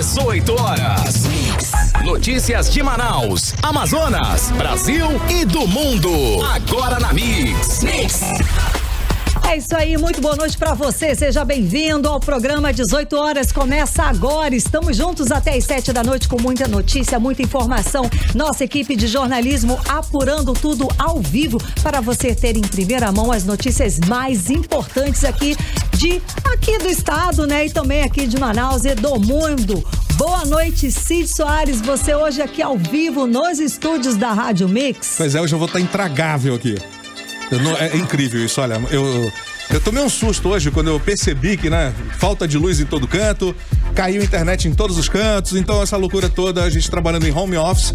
18 horas. Notícias de Manaus, Amazonas, Brasil e do mundo. Agora na Mix. É isso aí, muito boa noite pra você, seja bem-vindo ao programa 18 horas, começa agora, estamos juntos até as 7 da noite com muita notícia, muita informação, nossa equipe de jornalismo apurando tudo ao vivo para você ter em primeira mão as notícias mais importantes aqui do estado, né, e também aqui de Manaus e do mundo. Boa noite, Cid Soares, você hoje aqui ao vivo nos estúdios da Rádio Mix. Pois é, hoje eu vou estar intragável aqui. É incrível isso, olha, eu tomei um susto hoje quando eu percebi que, né, falta de luz em todo canto, caiu a internet em todos os cantos, então essa loucura toda, a gente trabalhando em home office,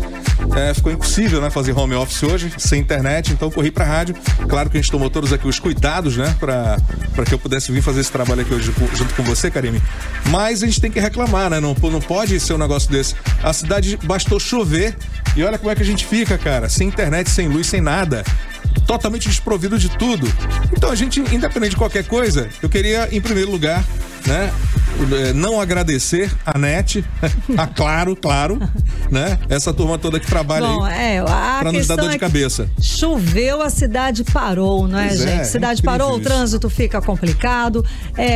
ficou impossível, né, fazer home office hoje, sem internet, então corri pra rádio. Claro que a gente tomou todos aqui os cuidados, né, pra que eu pudesse vir fazer esse trabalho aqui hoje junto com você, Karime. Mas a gente tem que reclamar, né, não pode ser um negócio desse. A cidade bastou chover e olha como é que a gente fica, cara, sem internet, sem luz, sem nada. Totalmente desprovido de tudo. Então a gente, independente de qualquer coisa, eu queria, em primeiro lugar, né, não agradecer a NET, a Claro, né, essa turma toda que trabalha aí pra nos dar dor de cabeça. Choveu, a cidade parou, não é, gente? A cidade parou, o trânsito fica complicado,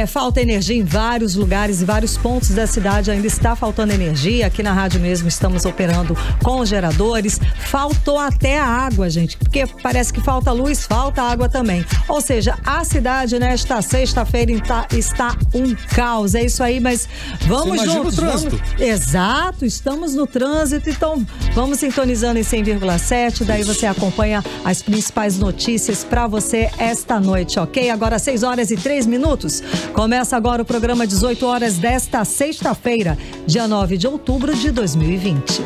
falta energia em vários lugares e vários pontos da cidade ainda está faltando energia. Aqui na rádio mesmo estamos operando com geradores, faltou até a água, gente, porque parece que falta luz, falta água também. Ou seja, a cidade nesta sexta-feira está um caos. É isso aí, mas vamos juntos. O trânsito. Exato, estamos no trânsito, então vamos sintonizando em 100,7, daí você acompanha as principais notícias para você esta noite, ok? Agora 6 horas e 3 minutos. Começa agora o programa 18 horas desta sexta-feira, dia 9 de outubro de 2020.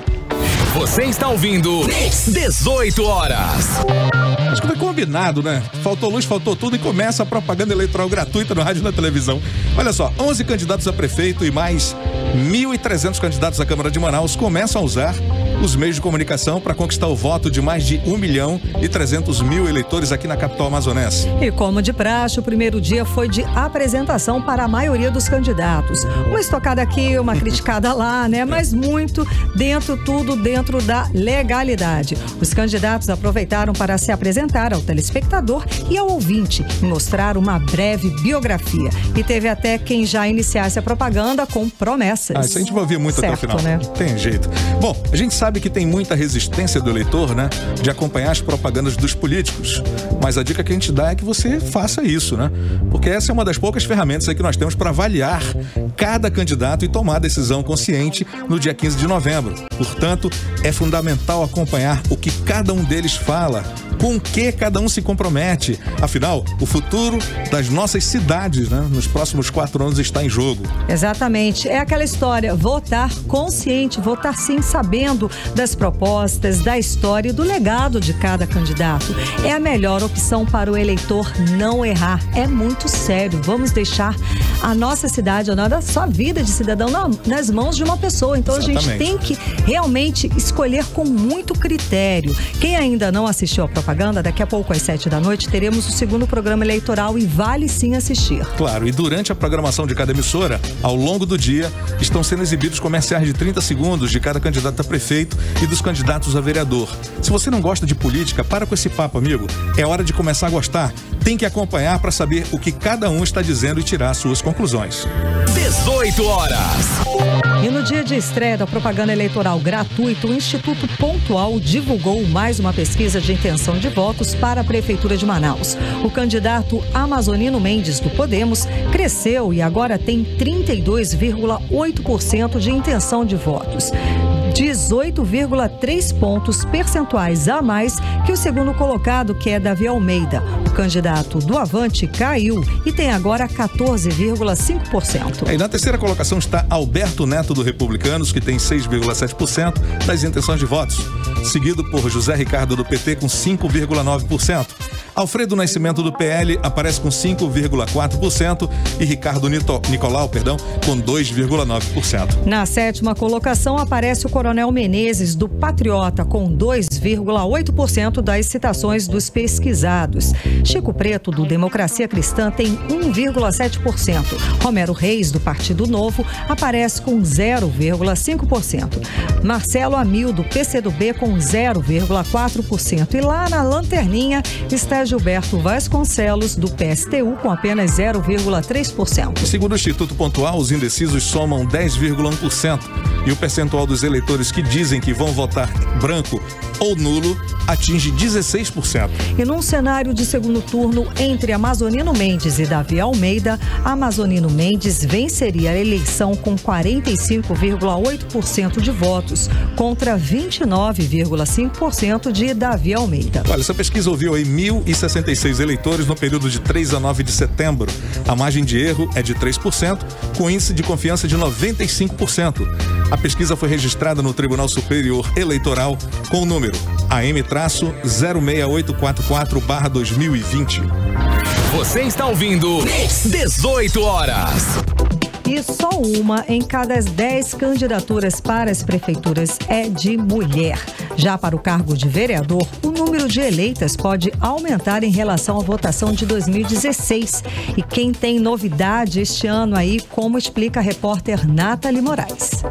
Você está ouvindo 18 horas. Acho que foi combinado, né? Faltou luz, faltou tudo e começa a propaganda eleitoral gratuita no rádio e na televisão. Olha só, 11 candidatos a prefeito e mais 1.300 candidatos à Câmara de Manaus começam a usar os meios de comunicação para conquistar o voto de mais de 1.300.000 eleitores aqui na capital amazonense. E como de praxe, o primeiro dia foi de apresentação para a maioria dos candidatos. Uma estocada aqui, uma criticada lá, né? Mas tudo dentro da legalidade. Os candidatos aproveitaram para se apresentar ao telespectador e ao ouvinte e mostrar uma breve biografia. E teve até quem já iniciasse a propaganda com promessas. Isso a gente vai ouvir muito certo, até o final. Né? Tem jeito. Bom, a gente sabe que tem muita resistência do eleitor, né, de acompanhar as propagandas dos políticos. Mas a dica que a gente dá é que você faça isso, né? Porque essa é uma das poucas ferramentas aí que nós temos para avaliar cada candidato e tomar decisão consciente no dia 15 de novembro. Portanto, é fundamental acompanhar o que cada um deles fala, com o que cada um se compromete. Afinal, o futuro das nossas cidades, né, nos próximos 4 anos está em jogo. Exatamente. É aquela história, votar consciente, votar sim sabendo das propostas, da história e do legado de cada candidato. É a melhor opção para o eleitor não errar. É muito sério. Vamos deixar a nossa cidade, a nossa vida de cidadão nas mãos de uma pessoa. Então Exatamente. A gente tem que realmente escolher com muito critério. Quem ainda não assistiu a propaganda, daqui a pouco às 7 da noite teremos o segundo programa eleitoral e vale sim assistir. Claro, e durante a programação de cada emissora, ao longo do dia, estão sendo exibidos comerciais de 30 segundos de cada candidato a prefeito e dos candidatos a vereador. Se você não gosta de política, para com esse papo, amigo. É hora de começar a gostar. Tem que acompanhar para saber o que cada um está dizendo e tirar suas conclusões. 18 horas. E no dia de estreia da propaganda eleitoral gratuita, o Instituto Pontual divulgou mais uma pesquisa de intenção de votos para a Prefeitura de Manaus. O candidato Amazonino Mendes, do Podemos, cresceu e agora tem 32,8% de intenção de votos. 18,3 pontos percentuais a mais que o segundo colocado, que é Davi Almeida. O candidato do Avante caiu e tem agora 14,5%. E na terceira colocação está Alberto Neto, do Republicanos, que tem 6,7% das intenções de votos, seguido por José Ricardo, do PT, com 5,9%. Alfredo Nascimento, do PL, aparece com 5,4% e Ricardo Nicolau, com 2,9%. Na sétima colocação aparece o Coronel Menezes, do Patriota, com 2,8% das citações dos pesquisados. Chico Preto, do Democracia Cristã, tem 1,7%. Romero Reis, do Partido Novo, aparece com 0,5%. Marcelo Amil, do PCdoB, com 0,4%. E lá na lanterninha está Gilberto Vasconcelos, do PSTU, com apenas 0,3%. Segundo o Instituto Pontual, os indecisos somam 10,1%. E o percentual dos eleitores que dizem que vão votar branco ou nulo atinge 16%. E num cenário de segundo turno entre Amazonino Mendes e Davi Almeida, Amazonino Mendes venceria a eleição com 45,8% de votos, contra 29,5% de Davi Almeida. Olha, essa pesquisa ouviu aí 1.066 eleitores no período de 3 a 9 de setembro. A margem de erro é de 3%, com índice de confiança de 95%. A pesquisa foi registrada no Tribunal Superior Eleitoral com o número AM-66844/2020. Você está ouvindo 18 horas. E só uma em cada 10 candidaturas para as prefeituras é de mulher. Já para o cargo de vereador, o número de eleitas pode aumentar em relação à votação de 2016. E quem tem novidade este ano aí, como explica a repórter Nathalie Moraes.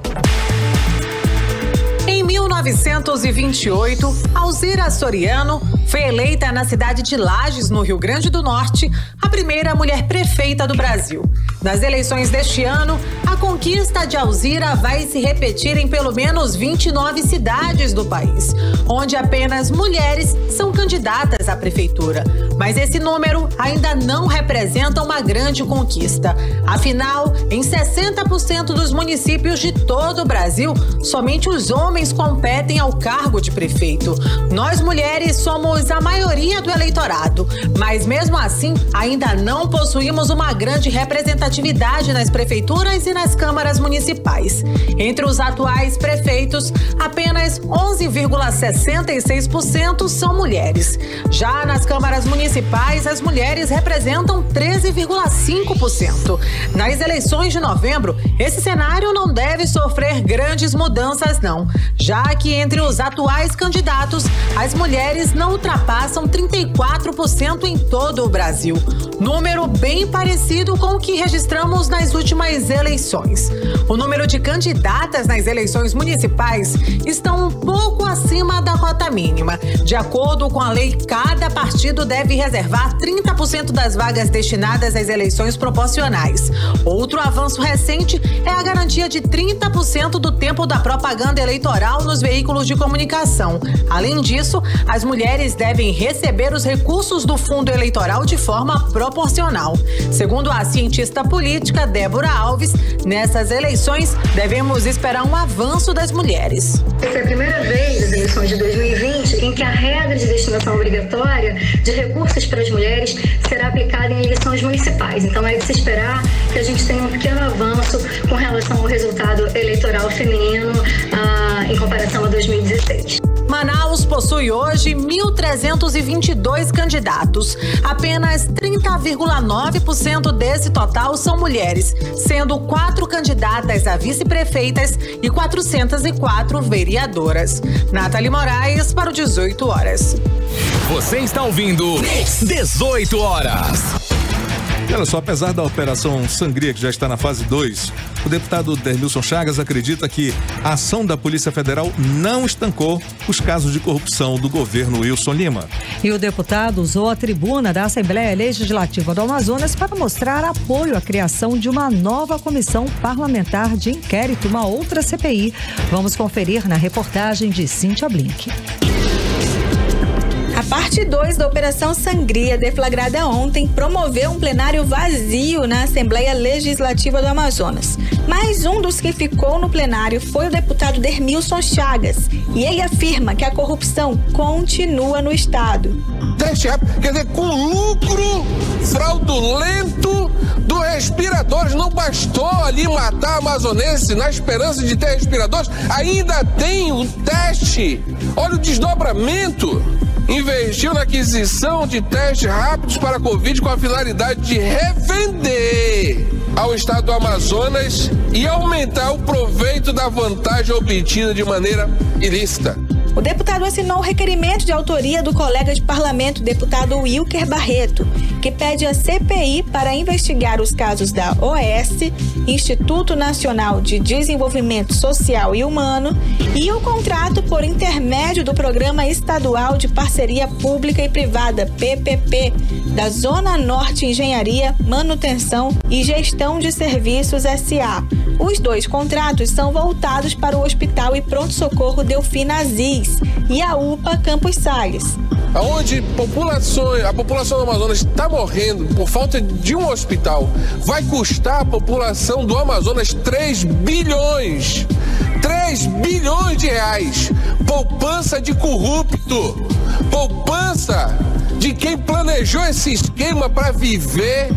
Em 1928, Alzira Soriano foi eleita na cidade de Lages, no Rio Grande do Norte, a primeira mulher prefeita do Brasil. Nas eleições deste ano, a conquista de Alzira vai se repetir em pelo menos 29 cidades do país, onde apenas mulheres são candidatas à prefeitura. Mas esse número ainda não representa uma grande conquista. Afinal, em 60% dos municípios de todo o Brasil, somente os homens competem ao cargo de prefeito. Nós, mulheres, somos a maioria do eleitorado, mas mesmo assim, ainda não possuímos uma grande representatividade nas prefeituras e nas câmaras municipais. Entre os atuais prefeitos, apenas 11,66% são mulheres. Já nas câmaras municipais, as mulheres representam 13,5%. Nas eleições de novembro, esse cenário não deve sofrer grandes mudanças, não, já que entre os atuais candidatos, as mulheres não ultrapassam 34% em todo o Brasil. Número bem parecido com o que registramos nas últimas eleições. O número de candidatas nas eleições municipais está um pouco acima da cota mínima. De acordo com a lei, cada partido deve reservar 30% das vagas destinadas às eleições proporcionais. Outro avanço recente é a garantia de 30% do tempo da propaganda eleitoral nos veículos de comunicação. Além disso, as mulheres devem receber os recursos do fundo eleitoral de forma proporcional. Segundo a cientista política Débora Alves, nessas eleições devemos esperar um avanço das mulheres. Essa é a primeira vez das eleições de 2020 em que a regra de destinação obrigatória de recursos para as mulheres será aplicada em eleições municipais. Então é de se esperar que a gente tenha um pequeno avanço com relação ao resultado eleitoral feminino em comparação a 2016. Manaus possui hoje 1.322 candidatos. Apenas 30,9% desse total são mulheres, sendo 4 candidatas a vice-prefeitas e 404 vereadoras. Nathalie Moraes para o 18 horas. Você está ouvindo 18 horas. E olha só, apesar da Operação Sangria, que já está na fase 2, o deputado Dermilson Chagas acredita que a ação da Polícia Federal não estancou os casos de corrupção do governo Wilson Lima. E o deputado usou a tribuna da Assembleia Legislativa do Amazonas para mostrar apoio à criação de uma nova comissão parlamentar de inquérito, uma outra CPI. Vamos conferir na reportagem de Cíntia Blink. A parte 2 da Operação Sangria, deflagrada ontem, promoveu um plenário vazio na Assembleia Legislativa do Amazonas. Mas um dos que ficou no plenário foi o deputado Dermilson Chagas. E ele afirma que a corrupção continua no estado. Quer dizer, com lucro fraudulento dos respiradores. Não bastou ali matar a amazonense na esperança de ter respiradores, ainda tem o teste. Olha o desdobramento. investiu na aquisição de testes rápidos para a Covid com a finalidade de revender ao estado do Amazonas e aumentar o proveito da vantagem obtida de maneira ilícita. O deputado assinou o requerimento de autoria do colega de parlamento, deputado Wilker Barreto, que pede a CPI para investigar os casos da OAS, Instituto Nacional de Desenvolvimento Social e Humano, e o contrato por intermédio do Programa Estadual de Parceria Pública e Privada, PPP, da Zona Norte Engenharia, Manutenção e Gestão de Serviços S.A. Os dois contratos são voltados para o Hospital e Pronto-Socorro Delfina Aziz e a UPA Campos Sales. Onde a população do Amazonas está morrendo por falta de um hospital, vai custar à população do Amazonas 3 bilhões de reais. Poupança de corrupto, poupança de quem planejou esse esquema para viver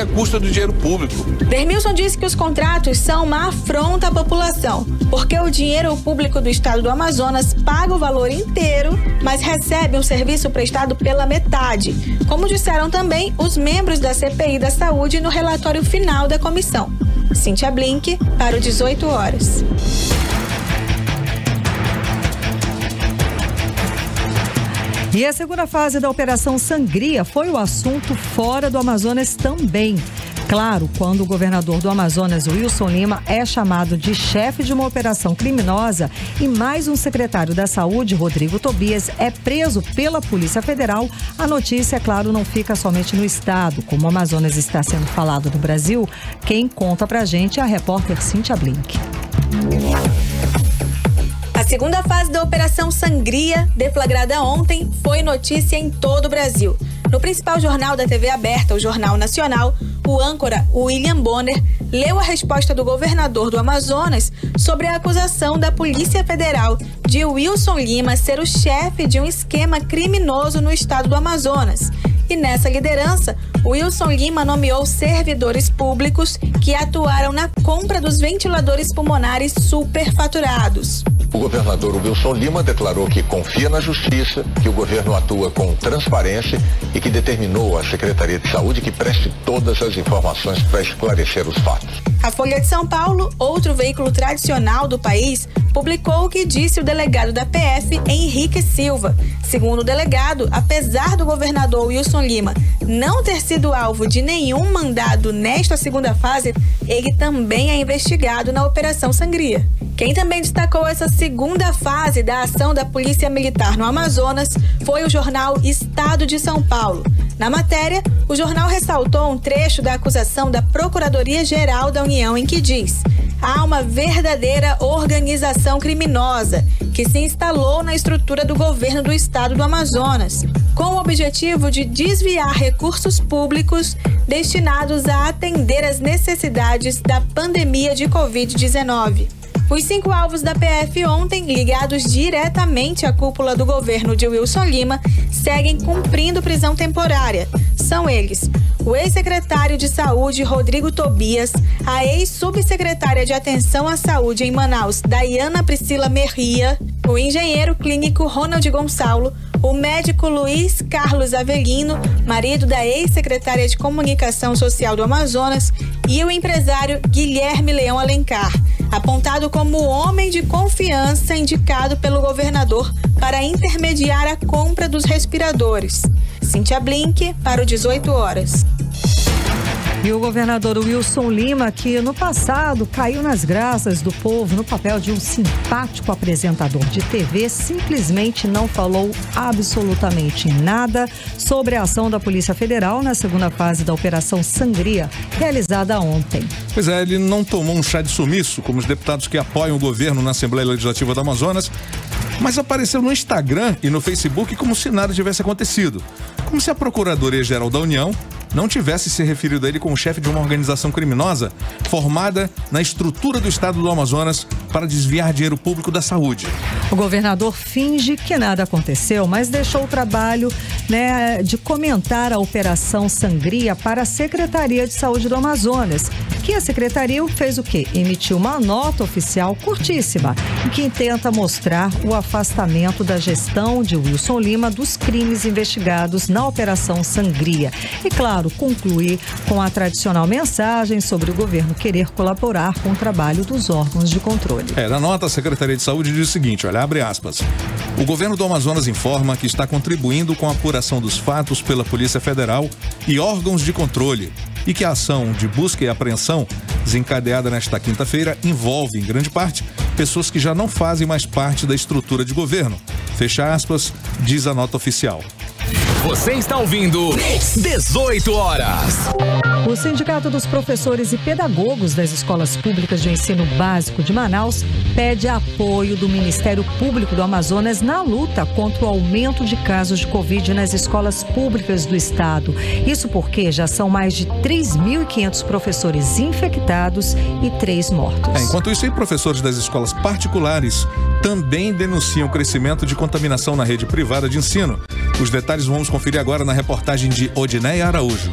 à custa do dinheiro público. Dermilson disse que os contratos são uma afronta à população, porque o dinheiro público do estado do Amazonas paga o valor inteiro, mas recebe um serviço prestado pela metade, como disseram também os membros da CPI da Saúde no relatório final da comissão. Cíntia Blink, para o 18 horas. E a segunda fase da Operação Sangria foi o assunto fora do Amazonas também. Claro, quando o governador do Amazonas, Wilson Lima, é chamado de chefe de uma operação criminosa e mais um secretário da Saúde, Rodrigo Tobias, é preso pela Polícia Federal, a notícia, claro, não fica somente no estado. Como o Amazonas está sendo falado no Brasil, quem conta pra gente é a repórter Cíntia Blink. A segunda fase da Operação Sangria, deflagrada ontem, foi notícia em todo o Brasil. No principal jornal da TV aberta, o Jornal Nacional, o âncora William Bonner leu a resposta do governador do Amazonas sobre a acusação da Polícia Federal de Wilson Lima ser o chefe de um esquema criminoso no estado do Amazonas. E nessa liderança, Wilson Lima nomeou servidores públicos que atuaram na compra dos ventiladores pulmonares superfaturados. O governador Wilson Lima declarou que confia na justiça, que o governo atua com transparência e que determinou à Secretaria de Saúde que preste todas as informações para esclarecer os fatos. A Folha de São Paulo, outro veículo tradicional do país, publicou o que disse o delegado da PF, Henrique Silva. Segundo o delegado, apesar do governador Wilson Lima não ter sido alvo de nenhum mandado nesta segunda fase, ele também é investigado na Operação Sangria. Quem também destacou essa segunda fase da ação da Polícia Militar no Amazonas foi o jornal Estado de São Paulo. Na matéria, o jornal ressaltou um trecho da acusação da Procuradoria-Geral da União em que diz: há uma verdadeira organização criminosa que se instalou na estrutura do governo do estado do Amazonas, com o objetivo de desviar recursos públicos destinados a atender às necessidades da pandemia de Covid-19. Os 5 alvos da PF ontem, ligados diretamente à cúpula do governo de Wilson Lima, seguem cumprindo prisão temporária. São eles: o ex-secretário de Saúde, Rodrigo Tobias, a ex-subsecretária de Atenção à Saúde em Manaus, Dayana Priscila Merria, o engenheiro clínico Ronald Gonçalo, o médico Luiz Carlos Avelino, marido da ex-secretária de Comunicação Social do Amazonas, e o empresário Guilherme Leão Alencar, apontado como o homem de confiança indicado pelo governador para intermediar a compra dos respiradores. Cíntia Blink, para o 18 horas. E o governador Wilson Lima, que no passado caiu nas graças do povo no papel de um simpático apresentador de TV, simplesmente não falou absolutamente nada sobre a ação da Polícia Federal na segunda fase da Operação Sangria, realizada ontem. Pois é, ele não tomou um chá de sumiço, como os deputados que apoiam o governo na Assembleia Legislativa do Amazonas, mas apareceu no Instagram e no Facebook como se nada tivesse acontecido. Como se a Procuradoria-Geral da União não tivesse se referido a ele como chefe de uma organização criminosa formada na estrutura do estado do Amazonas para desviar dinheiro público da saúde. O governador finge que nada aconteceu, mas deixou o trabalho, de comentar a Operação Sangria para a Secretaria de Saúde do Amazonas, que a secretaria fez o quê? Emitiu uma nota oficial curtíssima, em que tenta mostrar o afastamento da gestão de Wilson Lima dos crimes investigados na Operação Sangria. E, claro, concluir com a tradicional mensagem sobre o governo querer colaborar com o trabalho dos órgãos de controle. Na nota, a Secretaria de Saúde diz o seguinte, abre aspas. O governo do Amazonas informa que está contribuindo com a apuração dos fatos pela Polícia Federal e órgãos de controle e que a ação de busca e apreensão desencadeada nesta quinta-feira envolve, em grande parte, pessoas que já não fazem mais parte da estrutura de governo. Fecha aspas, diz a nota oficial. Você está ouvindo 18 horas. O Sindicato dos Professores e Pedagogos das Escolas Públicas de Ensino Básico de Manaus pede apoio do Ministério Público do Amazonas na luta contra o aumento de casos de Covid nas escolas públicas do estado. Isso porque já são mais de 3.500 professores infectados e 3 mortos. Enquanto isso, professores das escolas particulares também denunciam o crescimento de contaminação na rede privada de ensino. Os detalhes vamos conferir agora na reportagem de Odineia Araújo.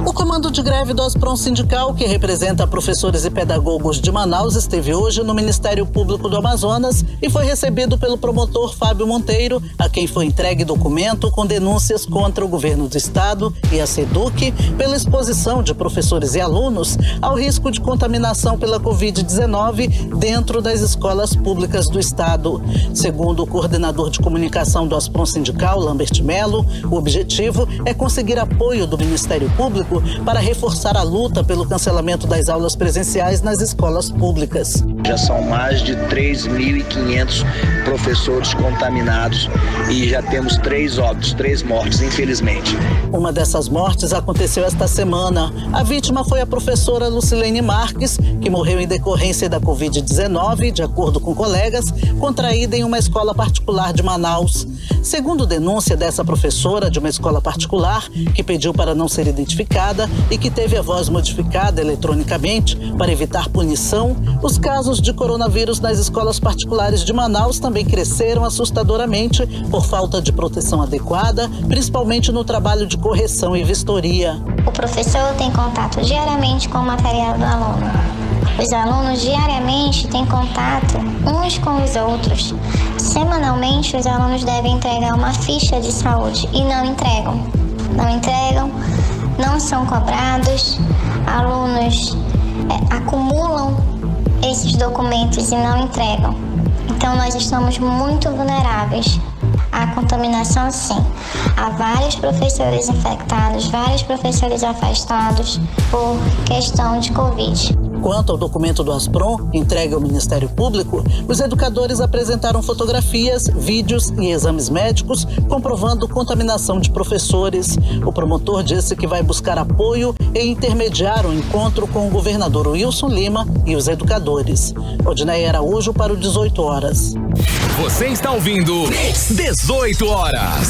O comando de greve do Asprom Sindical, que representa professores e pedagogos de Manaus, esteve hoje no Ministério Público do Amazonas e foi recebido pelo promotor Fábio Monteiro, a quem foi entregue documento com denúncias contra o governo do estado e a SEDUC pela exposição de professores e alunos ao risco de contaminação pela Covid-19 dentro das escolas públicas do estado. Segundo o coordenador de comunicação do Asprom Sindical, Lambert Melo, o objetivo é conseguir apoio do Ministério Público para reforçar a luta pelo cancelamento das aulas presenciais nas escolas públicas. Já são mais de 3.500 professores contaminados e já temos 3 óbitos, 3 mortes, infelizmente. Uma dessas mortes aconteceu esta semana. A vítima foi a professora Lucilene Marques, que morreu em decorrência da Covid-19, de acordo com colegas, contraída em uma escola particular de Manaus. Segundo denúncia dessa professora de uma escola particular, que pediu para não ser identificada e que teve a voz modificada eletronicamente para evitar punição, os casos de coronavírus nas escolas particulares de Manaus também cresceram assustadoramente por falta de proteção adequada, principalmente no trabalho de correção e vistoria. O professor tem contato diariamente com o material do aluno. Os alunos diariamente têm contato uns com os outros. Semanalmente, os alunos devem entregar uma ficha de saúde e não entregam. Não são cobrados, alunos acumulam esses documentos e não entregam. Então, nós estamos muito vulneráveis à contaminação, sim. Há vários professores infectados, vários professores afastados por questão de Covid. Quanto ao documento do Asprom, entregue ao Ministério Público, os educadores apresentaram fotografias, vídeos e exames médicos comprovando contaminação de professores. O promotor disse que vai buscar apoio e intermediar o encontro com o governador Wilson Lima e os educadores. Odineia Araújo para o 18 horas. Você está ouvindo 18 horas.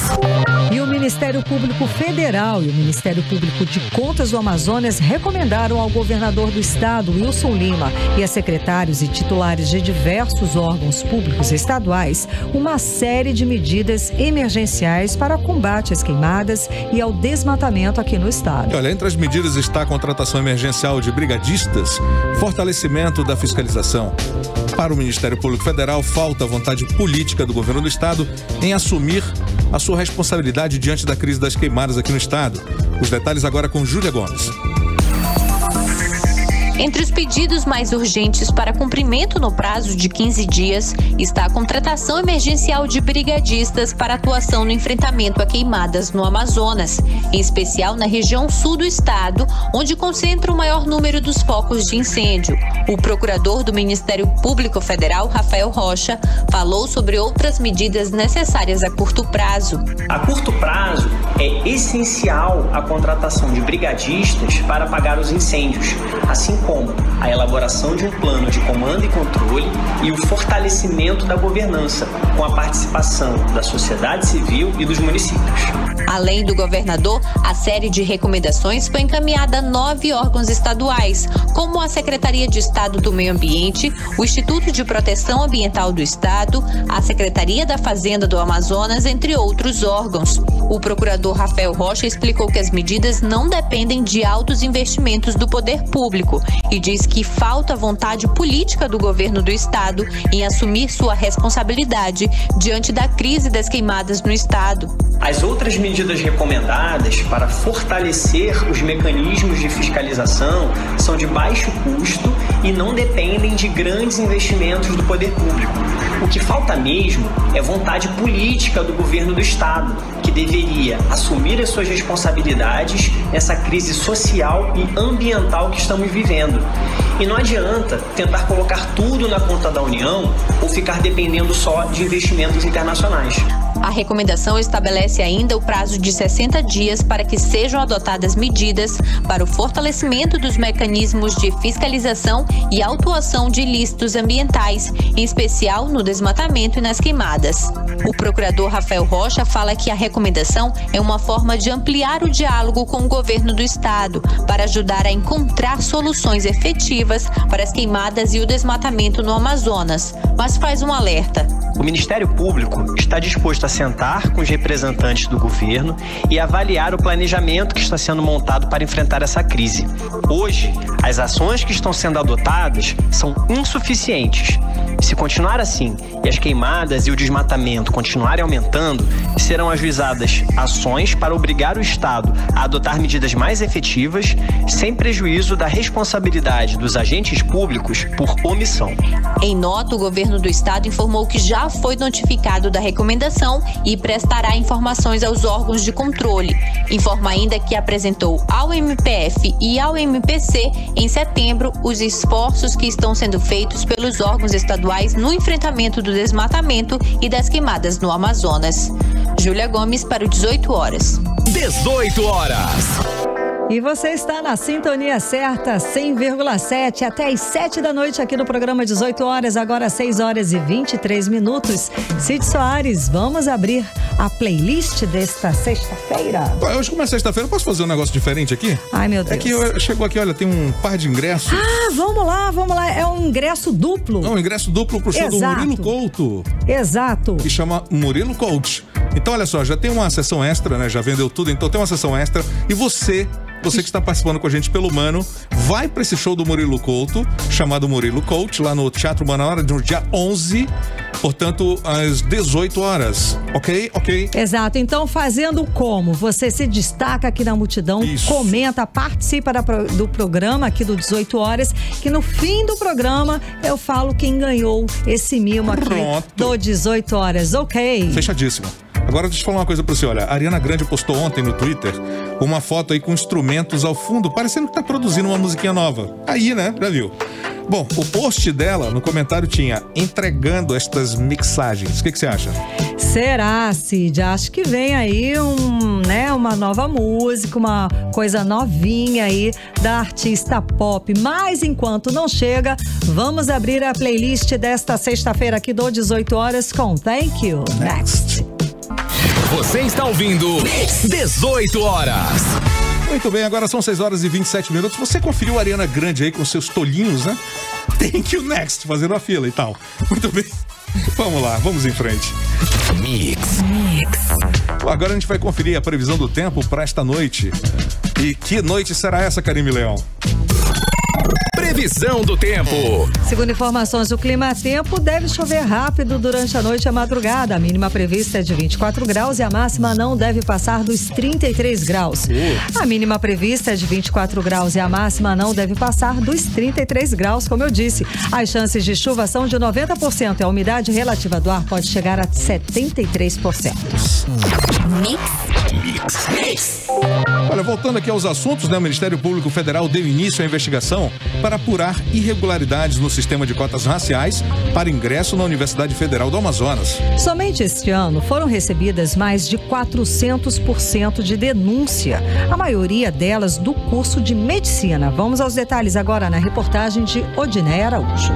E o Ministério Público Federal e o Ministério Público de Contas do Amazonas recomendaram ao governador do estado, Wilson Lima, e a secretários e titulares de diversos órgãos públicos estaduais uma série de medidas emergenciais para combate às queimadas e ao desmatamento aqui no estado. Olha, entre as medidas está a contratação emergencial de brigadistas, fortalecimento da fiscalização. Para o Ministério Público Federal, falta vontade política do governo do estado em assumir a sua responsabilidade diante da crise das queimadas aqui no estado. Os detalhes agora com Júlia Gomes. Entre os pedidos mais urgentes para cumprimento no prazo de 15 dias está a contratação emergencial de brigadistas para atuação no enfrentamento a queimadas no Amazonas, em especial na região sul do estado, onde concentra o maior número dos focos de incêndio. O procurador do Ministério Público Federal, Rafael Rocha, falou sobre outras medidas necessárias a curto prazo. A curto prazo, é essencial a contratação de brigadistas para apagar os incêndios, assim como a elaboração de um plano de comando e controle e o fortalecimento da governança, com a participação da sociedade civil e dos municípios. Além do governador, a série de recomendações foi encaminhada a 9 órgãos estaduais, como a Secretaria de Estado do Meio Ambiente, o Instituto de Proteção Ambiental do Estado, a Secretaria da Fazenda do Amazonas, entre outros órgãos. O procurador Rafael Rocha explicou que as medidas não dependem de altos investimentos do poder público e diz que falta vontade política do governo do estado em assumir sua responsabilidade diante da crise das queimadas no estado. As outras medidas recomendadas para fortalecer os mecanismos de fiscalização são de baixo custo e não dependem de grandes investimentos do poder público. O que falta mesmo é vontade política do governo do estado, que deveria assumir as suas responsabilidades nessa crise social e ambiental que estamos vivendo. E não adianta tentar colocar tudo na conta da União ou ficar dependendo só de investimentos internacionais. A recomendação estabelece ainda o prazo de 60 dias para que sejam adotadas medidas para o fortalecimento dos mecanismos de fiscalização e autuação de ilícitos ambientais, em especial no desmatamento e nas queimadas. O procurador Rafael Rocha fala que a recomendação é uma forma de ampliar o diálogo com o governo do estado para ajudar a encontrar soluções efetivas para as queimadas e o desmatamento no Amazonas, mas faz um alerta. O Ministério Público está disposto a sentar com os representantes do governo e avaliar o planejamento que está sendo montado para enfrentar essa crise. Hoje, as ações que estão sendo adotadas são insuficientes. Se continuar assim e as queimadas e o desmatamento continuarem aumentando, serão ajuizadas ações para obrigar o Estado a adotar medidas mais efetivas, sem prejuízo da responsabilidade dos agentes públicos por omissão. Em nota, o governo do estado informou que já foi notificado da recomendação e prestará informações aos órgãos de controle. Informa ainda que apresentou ao MPF e ao MPC, em setembro, os esforços que estão sendo feitos pelos órgãos estaduais no enfrentamento do desmatamento e das queimadas no Amazonas. Júlia Gomes para o 18 horas. 18 horas. E você está na sintonia certa, 100,7, até às 7 da noite aqui no programa 18 horas, agora 6 horas e 23 minutos. Cid Soares, vamos abrir a playlist desta sexta-feira. Hoje, como é sexta-feira, posso fazer um negócio diferente aqui? Ai, meu Deus. É que chegou aqui, olha, tem um par de ingressos. Ah, vamos lá. É um ingresso duplo. É um ingresso duplo pro show do Murilo Couto. Exato. Que chama Murilo Coach. Então, olha só, já tem uma sessão extra, né? Já vendeu tudo, então tem uma sessão extra. E você que está participando com a gente pelo Mano, vai para esse show do Murilo Couto, chamado Murilo Coach, lá no Teatro Manaus, no dia 11, portanto, às 18 horas. Ok? Exato. Então, fazendo como? Você se destaca aqui na multidão, comenta, participa do programa aqui do 18 horas, que no fim do programa eu falo quem ganhou esse mimo aqui do 18 horas. Ok? Fechadíssimo. Agora deixa eu falar uma coisa pra você, olha, a Ariana Grande postou ontem no Twitter uma foto aí com instrumentos ao fundo, parecendo que tá produzindo uma musiquinha nova. Aí, né? Já viu? Bom, o post dela, no comentário tinha entregando estas mixagens. O que você acha? Será, Cid? Acho que vem aí uma nova música, uma coisa novinha aí da artista pop. Mas enquanto não chega, vamos abrir a playlist desta sexta-feira aqui do 18 horas com Thank You Next. Você está ouvindo 18 horas. Muito bem, agora são 6 horas e 27 minutos. Você conferiu a Ariana Grande aí com seus tolinhos, né? Thank you next, fazendo a fila e tal. Muito bem. Vamos lá, vamos em frente. Mix. Agora a gente vai conferir a previsão do tempo para esta noite. E que noite será essa, Karime Leão? Previsão do tempo. Segundo informações do Clima-Tempo, deve chover rápido durante a noite e a madrugada. A mínima prevista é de 24 graus e a máxima não deve passar dos 33 graus. A mínima prevista é de 24 graus e a máxima não deve passar dos 33 graus, como eu disse. As chances de chuva são de 90% e a umidade relativa do ar pode chegar a 73%. Mix. Olha, voltando aqui aos assuntos, né? O Ministério Público Federal deu início à investigação para apurar irregularidades no sistema de cotas raciais para ingresso na Universidade Federal do Amazonas. Somente este ano foram recebidas mais de 400% de denúncia, a maioria delas do curso de medicina. Vamos aos detalhes agora na reportagem de Odiné Araújo.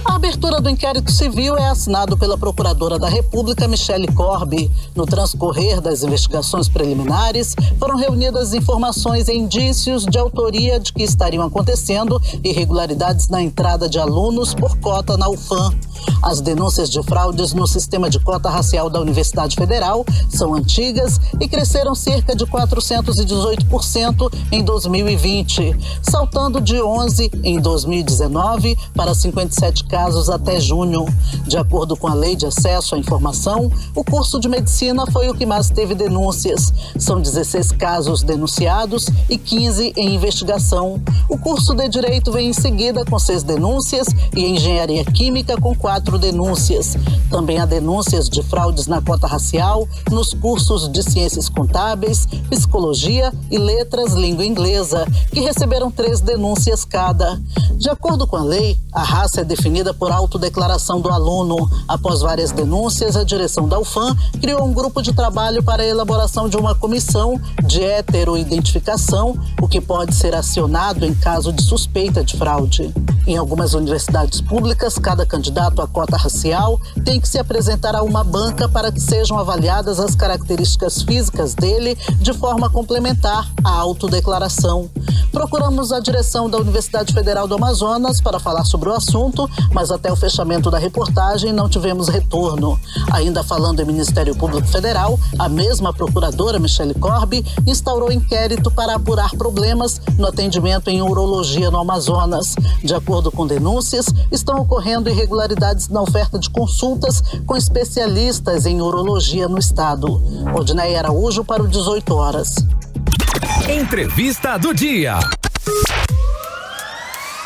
A abertura do inquérito civil é assinado pela Procuradora da República, Michele Corbi. No transcorrer das investigações preliminares, foram reunidas informações e indícios de autoria de que estariam acontecendo irregularidades na entrada de alunos por cota na UFAM. As denúncias de fraudes no sistema de cota racial da Universidade Federal são antigas e cresceram cerca de 418% em 2020, saltando de 11 em 2019 para 57 casos até junho. De acordo com a Lei de Acesso à Informação, o curso de medicina foi o que mais teve denúncias. São 16 casos denunciados e 15 em investigação. O curso de Direito vem em seguida com 6 denúncias e Engenharia Química com 4 denúncias. Também há denúncias de fraudes na cota racial nos cursos de Ciências Contábeis, Psicologia e Letras Língua Inglesa, que receberam 3 denúncias cada. De acordo com a lei, a raça é definida por autodeclaração do aluno. Após várias denúncias, a direção da UFAM criou um grupo de trabalho para a elaboração de uma comissão de heteroidentificação, o que pode ser acionado em caso de suspeita de fraude. Em algumas universidades públicas, cada candidato à cota racial tem que se apresentar a uma banca para que sejam avaliadas as características físicas dele de forma complementar à autodeclaração. Procuramos a direção da Universidade Federal do Amazonas para falar sobre o assunto, mas até o fechamento da reportagem não tivemos retorno. Ainda falando em Ministério Público Federal, a mesma procuradora, Michele Corbi, instaurou inquérito para apurar problemas no atendimento em urologia no Amazonas. De acordo com denúncias, estão ocorrendo irregularidades na oferta de consultas com especialistas em urologia no estado. Odiné Araújo para o 18 horas. Entrevista do dia.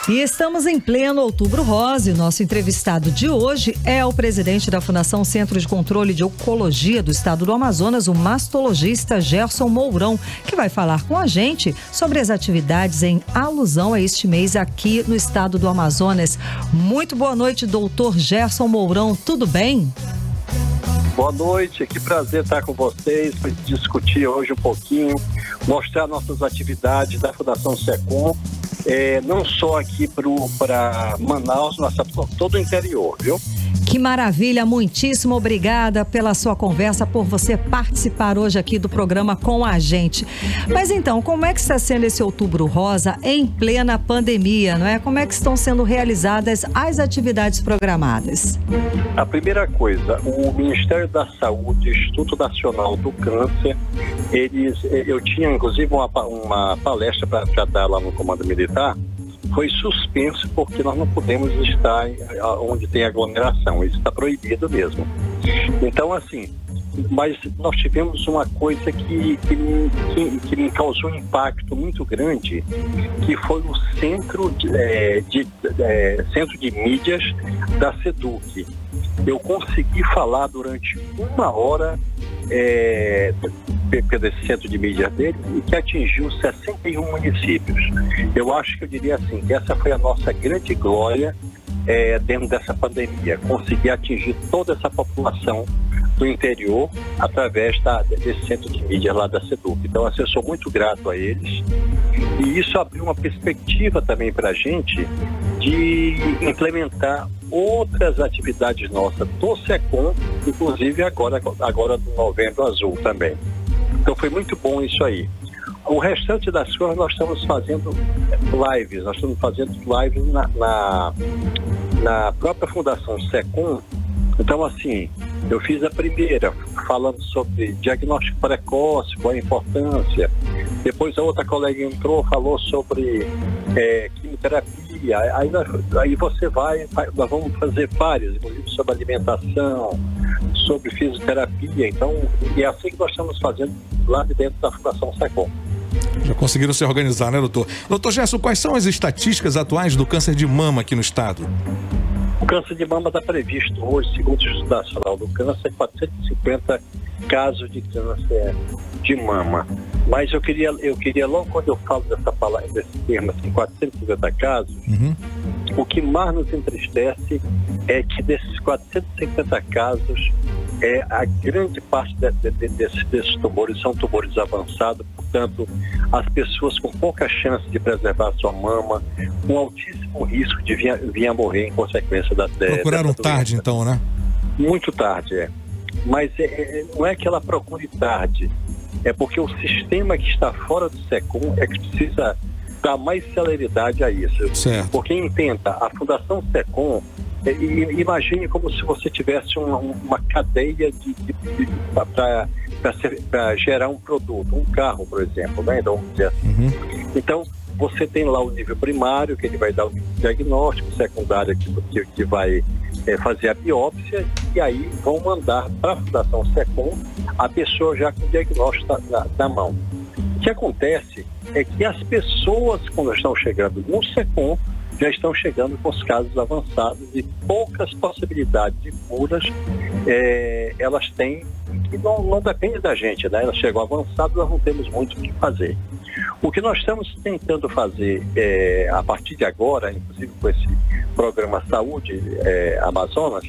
E estamos em pleno Outubro Rosa e o nosso entrevistado de hoje é o presidente da Fundação Centro de Controle de Oncologia do Estado do Amazonas, o mastologista Gerson Mourão, que vai falar com a gente sobre as atividades em alusão a este mês aqui no Estado do Amazonas. Muito boa noite, doutor Gerson Mourão, tudo bem? Boa noite, que prazer estar com vocês para discutir hoje um pouquinho, mostrar nossas atividades da Fundação SECOM. Não só aqui para Manaus, mas para todo o interior, viu? Que maravilha, muitíssimo obrigada pela sua conversa, por você participar hoje aqui do programa com a gente. Mas então, como é que está sendo esse Outubro Rosa em plena pandemia, não é? Como é que estão sendo realizadas as atividades programadas? A primeira coisa, o Ministério da Saúde, Instituto Nacional do Câncer, eu tinha inclusive uma palestra para dar lá no Comando Militar, foi suspenso porque nós não podemos estar onde tem aglomeração, isso está proibido mesmo. Então, assim, mas nós tivemos uma coisa que me causou um impacto muito grande, que foi o centro de mídias da SEDUC. Eu consegui falar durante 1 hora pelo centro de mídia dele, e que atingiu 61 municípios. Eu acho que eu diria assim, que essa foi a nossa grande glória dentro dessa pandemia, conseguir atingir toda essa população do interior através desse centro de mídia lá da SEDUC. Então, assim, eu sou muito grato a eles, e isso abriu uma perspectiva também para a gente de implementar outras atividades nossas do SECOM, inclusive agora do Novembro Azul também. Então foi muito bom isso aí. O restante das coisas nós estamos fazendo lives, na própria Fundação SECOM. Então, assim, eu fiz a primeira, falando sobre diagnóstico precoce, qual a importância. Depois a outra colega entrou, falou sobre quimioterapia. Aí nós vamos fazer várias, inclusive sobre alimentação, sobre fisioterapia. Então, é assim que nós estamos fazendo lá de dentro da Fundação SECOM. Já conseguiram se organizar, né, doutor? Doutor Gerson, quais são as estatísticas atuais do câncer de mama aqui no estado? O câncer de mama está previsto hoje, segundo o Instituto Nacional do Câncer, 450 casos de câncer de mama. Mas eu queria logo quando eu falo dessa palavra, desse termo, assim, 450 casos, o que mais nos entristece é que desses 450 casos, a grande parte desses tumores são tumores avançados, portanto, as pessoas com pouca chance de preservar sua mama, com altíssimo risco de vir a morrer em consequência da Procuraram tarde, então, né? Muito tarde, Mas não é que ela procure tarde, é porque o sistema que está fora do SECOM é que precisa dar mais celeridade a isso. Certo. Porque intenta, a Fundação SECOM, imagine como se você tivesse uma cadeia para gerar um produto, um carro, por exemplo, né? Então, vamos dizer assim. Então, você tem lá o nível primário, que ele vai dar o diagnóstico, secundário, que vai fazer a biópsia, e aí vão mandar para a Fundação SECOM a pessoa já com o diagnóstico na mão. O que acontece é que as pessoas, quando estão chegando no SECOM, já estão chegando com os casos avançados e poucas possibilidades de curas elas têm, que não depende da gente, né? Elas chegam avançadas, nós não temos muito o que fazer. O que nós estamos tentando fazer a partir de agora, inclusive com esse programa Saúde Amazonas,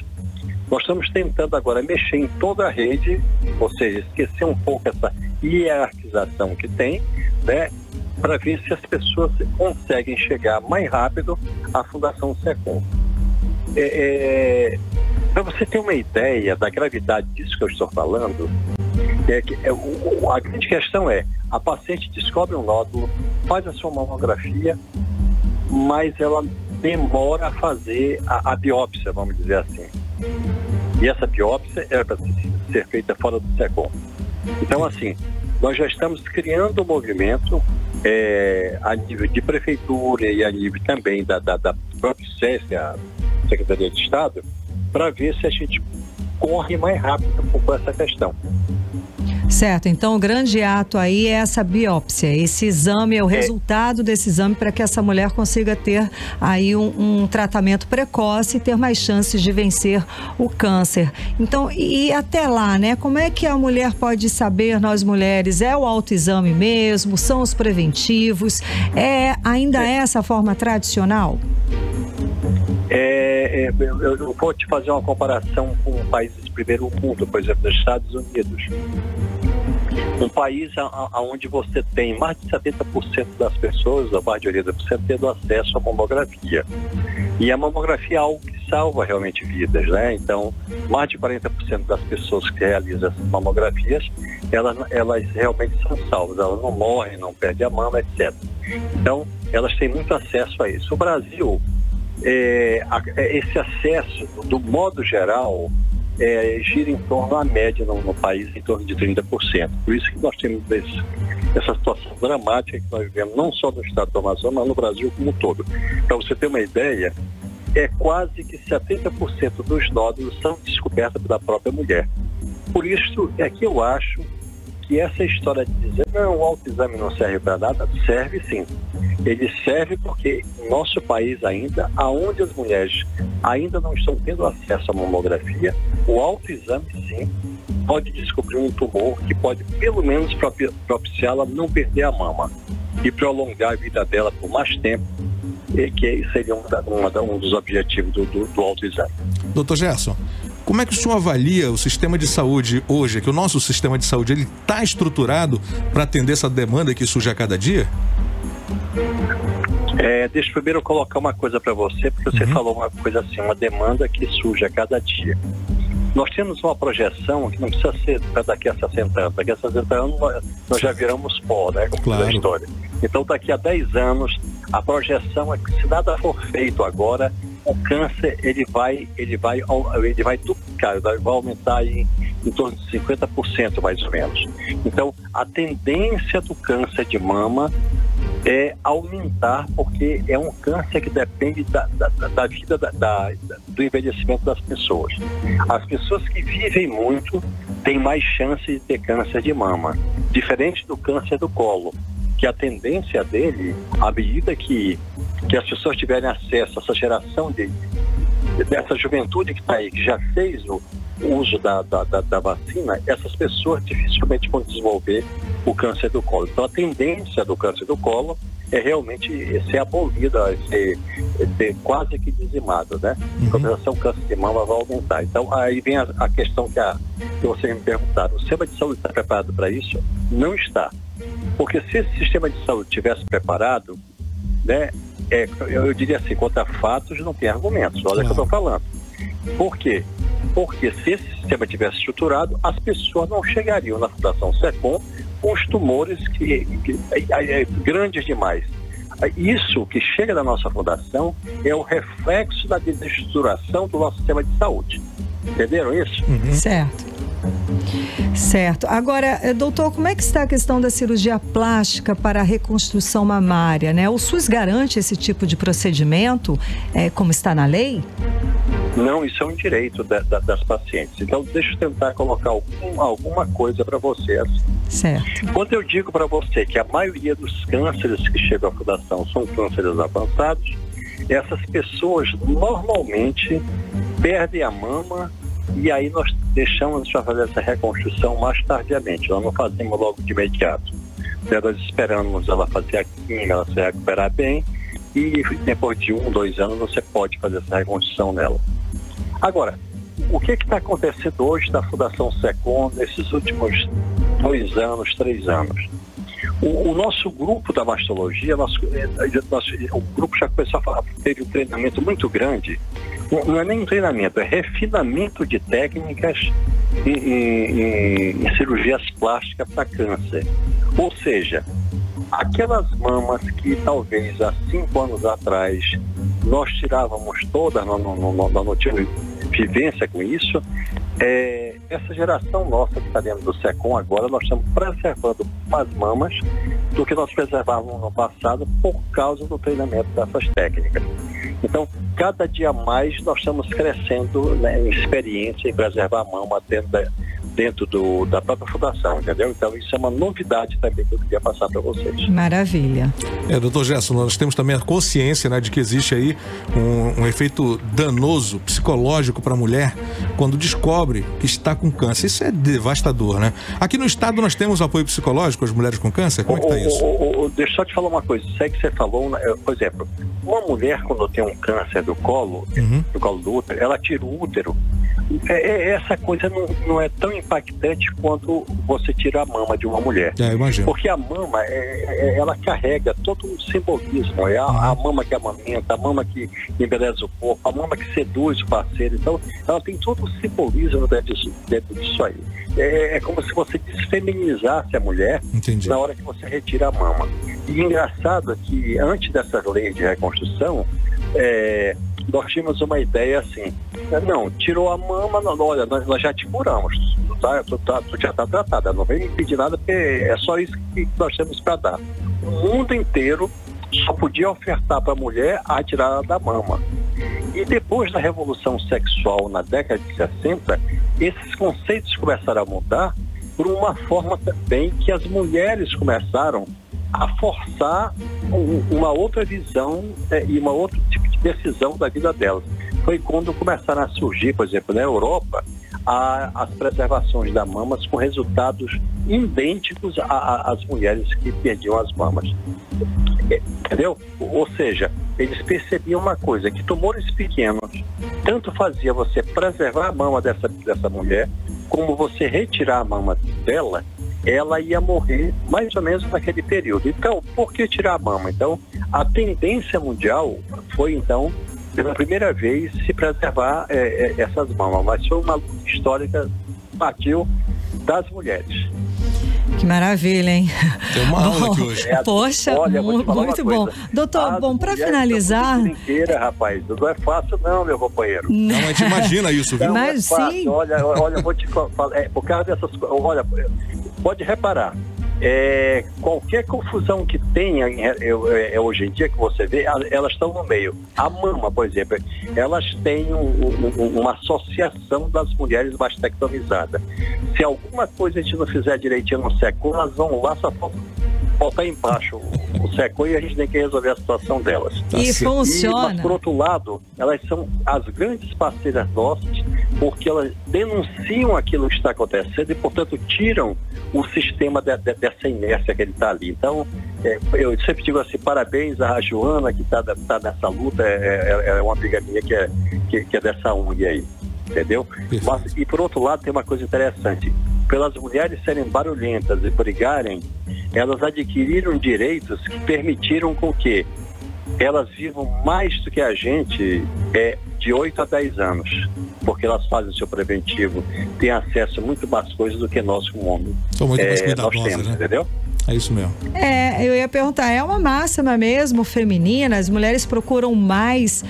nós estamos tentando agora mexer em toda a rede, ou seja, esquecer um pouco essa hierarquização que tem, né? Para ver se as pessoas conseguem chegar mais rápido à Fundação SECOM. Para você ter uma ideia da gravidade disso que eu estou falando, a grande questão é, a paciente descobre um nódulo, faz a sua mamografia, mas ela demora a fazer a biópsia, vamos dizer assim. E essa biópsia era para ser feita fora do SECOM. Então, assim, nós já estamos criando um movimento a nível de prefeitura e a nível também da própria SESC, a Secretaria de Estado, para ver se a gente corre mais rápido com essa questão. Certo, então o grande ato aí é essa biópsia, esse exame, é o resultado desse exame para que essa mulher consiga ter aí um tratamento precoce e ter mais chances de vencer o câncer. Então, e até lá, né, como é que a mulher pode saber, nós mulheres, é o autoexame mesmo, são os preventivos, ainda é essa forma tradicional? Eu vou te fazer uma comparação com países de primeiro mundo, por exemplo, dos Estados Unidos. Um país onde você tem mais de 70% das pessoas, a maioria das pessoas, tendo acesso à mamografia. E a mamografia é algo que salva realmente vidas, né? Então, mais de 40% das pessoas que realizam essas mamografias, elas realmente são salvas, elas não morrem, não perdem a mama, etc. Então, elas têm muito acesso a isso. O Brasil, esse acesso, do modo geral, gira em torno, a média no país, em torno de 30%. Por isso que nós temos essa situação dramática que nós vivemos, não só no estado do Amazonas, mas no Brasil como um todo. Para você ter uma ideia, quase que 70% dos nódulos são descobertos pela própria mulher. Por isso é que eu acho que essa história de dizer, não, o autoexame não serve para nada, serve sim. Ele serve porque nosso país ainda, aonde as mulheres ainda não estão tendo acesso à mamografia, o autoexame sim pode descobrir um tumor que pode pelo menos propiciá-la não perder a mama e prolongar a vida dela por mais tempo, que seria um dos objetivos do autoexame. Doutor Gerson, como é que o senhor avalia o sistema de saúde hoje, que o nosso sistema de saúde ele está estruturado para atender essa demanda que surge a cada dia? Deixa eu primeiro colocar uma coisa para você, porque você falou uma coisa assim, uma demanda que surge a cada dia. Nós temos uma projeção que não precisa ser para daqui a 60 anos. Daqui a 60 anos nós já viramos pó, né? Como claro. Toda a história. Então daqui a 10 anos, a projeção é que se nada for feito agora, o câncer ele vai duplicar, vai aumentar em torno de 50% mais ou menos. Então a tendência do câncer de mama é aumentar, porque é um câncer que depende da vida, do envelhecimento das pessoas. As pessoas que vivem muito têm mais chance de ter câncer de mama, diferente do câncer do colo, que a tendência dele, à medida que as pessoas tiverem acesso a essa geração dessa juventude que está aí, que já fez uso da vacina, essas pessoas dificilmente vão desenvolver o câncer do colo. Então, a tendência do câncer do colo é realmente ser abolida, ser quase que dizimado, né? A compensação, o câncer de mama vai aumentar. Então, aí vem a questão que vocês me perguntaram. O sistema de saúde está preparado para isso? Não está. Porque se esse sistema de saúde tivesse preparado, né, eu diria assim, contra fatos não tem argumentos. Olha o que eu estou falando. Por quê? Porque se esse sistema tivesse estruturado, as pessoas não chegariam na Fundação SECOM com os tumores grandes demais. Isso que chega da nossa fundação é o reflexo da desestruturação do nosso sistema de saúde. Entenderam isso? Certo. Agora, doutor, como é que está a questão da cirurgia plástica para a reconstrução mamária, né? O SUS garante esse tipo de procedimento, como está na lei? Não, isso é um direito das pacientes. Então, deixa eu tentar colocar alguma coisa para vocês. Certo. Quando eu digo para você que a maioria dos cânceres que chegam à fundação são cânceres avançados, essas pessoas normalmente perdem a mama e aí nós deixamos para fazer essa reconstrução mais tardiamente. Nós não fazemos logo de imediato. Nós esperamos ela fazer a quimio, ela se recuperar bem e depois de 1, 2 anos você pode fazer essa reconstrução nela. Agora, o que está acontecendo hoje na Fundação SECOM nesses últimos 2 anos, 3 anos? O nosso grupo da mastologia, o grupo já começou a ter um treinamento muito grande. Não é nem um treinamento, é refinamento de técnicas em cirurgias plásticas para câncer. Ou seja, aquelas mamas que talvez há 5 anos atrás nós tirávamos todas, não tínhamos vivência com isso, essa geração nossa que está dentro do SECOM agora, nós estamos preservando as mamas do que nós preservávamos no passado por causa do treinamento dessas técnicas. Então, cada dia mais nós estamos crescendo, né, em experiência em preservar a mama dentro da própria fundação, entendeu? Então isso é uma novidade também que eu queria passar para vocês. Maravilha. Doutor Gerson, nós temos também a consciência, né, de que existe aí um efeito danoso, psicológico para a mulher quando descobre que está com câncer. Isso é devastador, né? Aqui no estado nós temos apoio psicológico às mulheres com câncer? Como é que está isso? Deixa eu só te falar uma coisa. Isso aí que você falou, por exemplo, uma mulher quando tem um câncer do colo, do colo do útero, ela tira o útero. Essa coisa não é tão impactante quanto você tira a mama de uma mulher. Imagino. Porque a mama, ela carrega todo um simbolismo. É a mama que amamenta, a mama que embeleza o corpo, a mama que seduz o parceiro. Então, ela tem todo um simbolismo dentro disso aí. É como se você desfeminizasse a mulher. Entendi. Na hora que você retira a mama. E engraçado é que antes dessas leis de reconstrução, nós tínhamos uma ideia assim, não, tirou a mama, olha, nós já te curamos, tu já está tratada, não vem me pedir nada, porque é só isso que nós temos para dar. O mundo inteiro só podia ofertar para a mulher a retirada da mama. E depois da Revolução Sexual, na década de 60, esses conceitos começaram a mudar por uma forma também que as mulheres começaram a forçar uma outra visão e uma outra tipo de decisão da vida delas. Foi quando começaram a surgir, por exemplo, na Europa, as preservações da mamas com resultados idênticos às mulheres que perdiam as mamas. Entendeu? Ou seja, eles percebiam uma coisa, que tumores pequenos tanto fazia você preservar a mama dessa mulher, como você retirar a mama dela, ela ia morrer mais ou menos naquele período. Então, por que tirar a mama? Então, a tendência mundial foi, então, pela primeira vez, se preservar essas mamas. Mas foi uma luta histórica que partiu das mulheres. Que maravilha, hein? Tem uma aula aqui hoje. Poxa, olha, muito bom. Doutor, bom, para finalizar... Inteira, rapaz, não é fácil não, meu companheiro. Não, a gente imagina isso, viu? Mas sim. Olha, eu vou te falar, por causa dessas coisas, olha, pode reparar, qualquer confusão que tenha hoje em dia que você vê, elas estão no meio. A mama, por exemplo, elas têm uma associação das mulheres mastectomizadas. Se alguma coisa a gente não fizer direitinho no SECOM, elas vão lá, só botar embaixo o SECOM e a gente tem que resolver a situação delas. E funciona. Mas, por outro lado, elas são as grandes parceiras nossas porque elas denunciam aquilo que está acontecendo e, portanto, tiram o sistema dessa inércia que ele está ali. Então, eu sempre digo assim, parabéns à Joana, que está nessa luta, é uma amiga minha que é dessa ONG aí, entendeu? Mas, e por outro lado, tem uma coisa interessante, pelas mulheres serem barulhentas e brigarem, elas adquiriram direitos que permitiram com que elas vivam mais do que a gente de 8 a 10 anos, porque elas fazem o seu preventivo, têm acesso a muito mais coisas do que nós como homens. São muito mais nós temos, né? entendeu? É isso mesmo. Eu ia perguntar, é uma máxima mesmo feminina? As mulheres procuram mais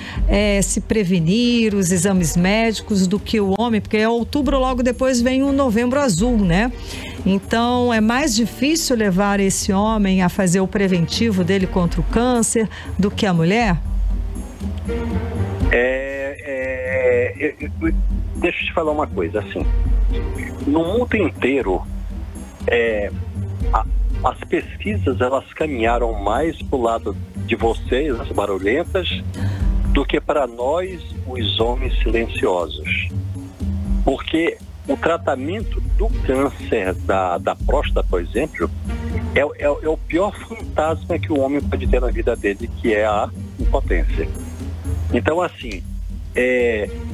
se prevenir, os exames médicos do que o homem? Porque em outubro, logo depois, vem o Novembro Azul, né? Então, é mais difícil levar esse homem a fazer o preventivo dele contra o câncer do que a mulher? Deixa eu te falar uma coisa, assim. No mundo inteiro, as pesquisas, elas caminharam mais para o lado de vocês, as barulhentas, do que para nós, os homens silenciosos. Porque o tratamento do câncer da próstata, por exemplo, é o pior fantasma que o homem pode ter na vida dele, que é a impotência. Então, assim,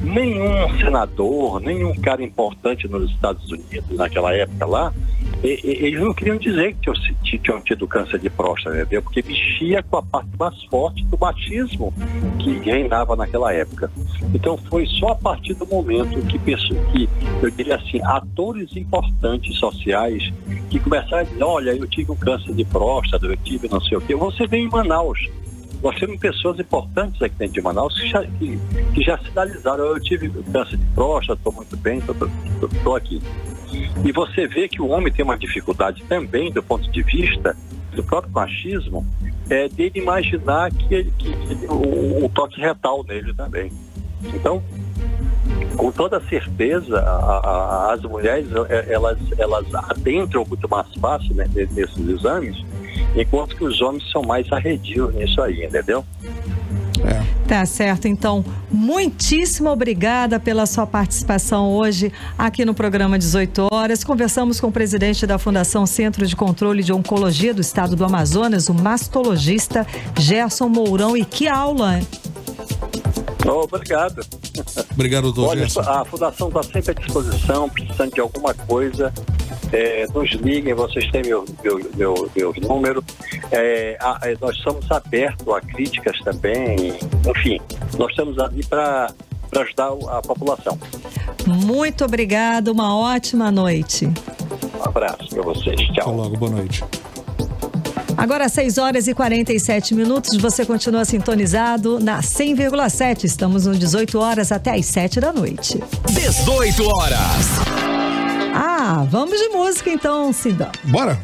nenhum senador, nenhum cara importante nos Estados Unidos, naquela época lá, eles não queriam dizer que tinham tido câncer de próstata, entendeu? Porque mexia com a parte mais forte do machismo que reinava naquela época. Então foi só a partir do momento que eu diria assim, atores importantes sociais que começaram a dizer, olha, eu tive um câncer de próstata, eu tive não sei o quê. Você vem em Manaus. Nós temos pessoas importantes aqui dentro de Manaus que já sinalizaram, eu tive câncer de próstata, estou muito bem, estou aqui. E você vê que o homem tem uma dificuldade também, do ponto de vista do próprio machismo, dele imaginar que o toque retal nele também. Então, com toda certeza, as mulheres, elas adentram muito mais fácil, né, nesses exames, enquanto que os homens são mais arredios nisso aí, entendeu? Tá certo, então, muitíssimo obrigada pela sua participação hoje aqui no programa 18 horas. Conversamos com o presidente da Fundação Centro de Controle de Oncologia do Estado do Amazonas, o mastologista Gerson Mourão. E que aula, hein? Obrigado. Obrigado, doutor Gerson. A Fundação está sempre à disposição, precisando de alguma coisa. Nos liguem, vocês têm meu número. Nós somos abertos a críticas também. Enfim, nós estamos ali para ajudar a população. Muito obrigada, uma ótima noite. Um abraço para vocês. Tchau. Até logo, boa noite. Agora, 6 horas e 47 minutos, você continua sintonizado na 100,7. Estamos no 18 horas até às 7 da noite. 18 horas. Vamos de música então, Cidão. Bora?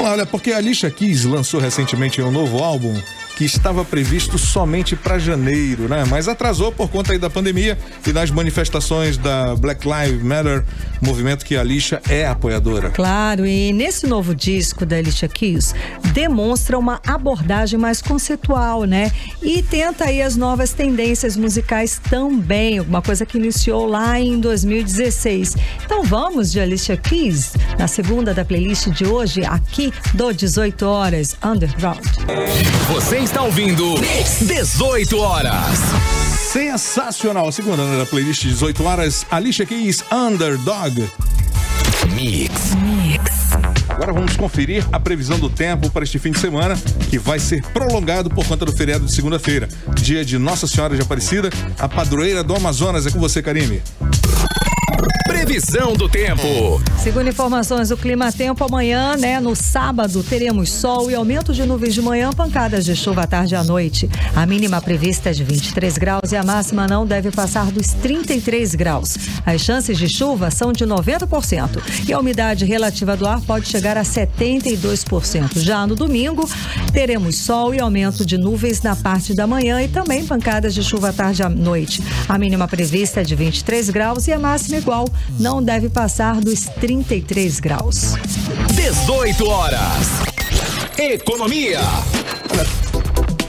Olha, porque a Alicia Keys lançou recentemente um novo álbum que estava previsto somente para janeiro, né? Mas atrasou por conta aí da pandemia e das manifestações da Black Lives Matter, movimento que a Alicia é apoiadora. Claro, e nesse novo disco da Alicia Keys demonstra uma abordagem mais conceitual, né? E tenta aí as novas tendências musicais também, uma coisa que iniciou lá em 2016. Então vamos de Alicia Keys, na segunda da playlist de hoje, aqui do 18 horas, Underground. Você está ouvindo 18 horas. Sensacional. A segunda da playlist 18 horas, Alicia Keys, Underdog. Mix. Agora vamos conferir a previsão do tempo para este fim de semana, que vai ser prolongado por conta do feriado de segunda-feira. Dia de Nossa Senhora de Aparecida, a padroeira do Amazonas. É com você, Karine. Previsão do tempo. Segundo informações do Clima Tempo, amanhã, né, no sábado, teremos sol e aumento de nuvens de manhã, pancadas de chuva à tarde e à noite. A mínima prevista é de 23 graus e a máxima não deve passar dos 33 graus. As chances de chuva são de 90% e a umidade relativa do ar pode chegar a 72%. Já no domingo, teremos sol e aumento de nuvens na parte da manhã e também pancadas de chuva à tarde e à noite. A mínima prevista é de 23 graus e a máxima igual, não deve passar dos 33 graus. 18 horas. Economia.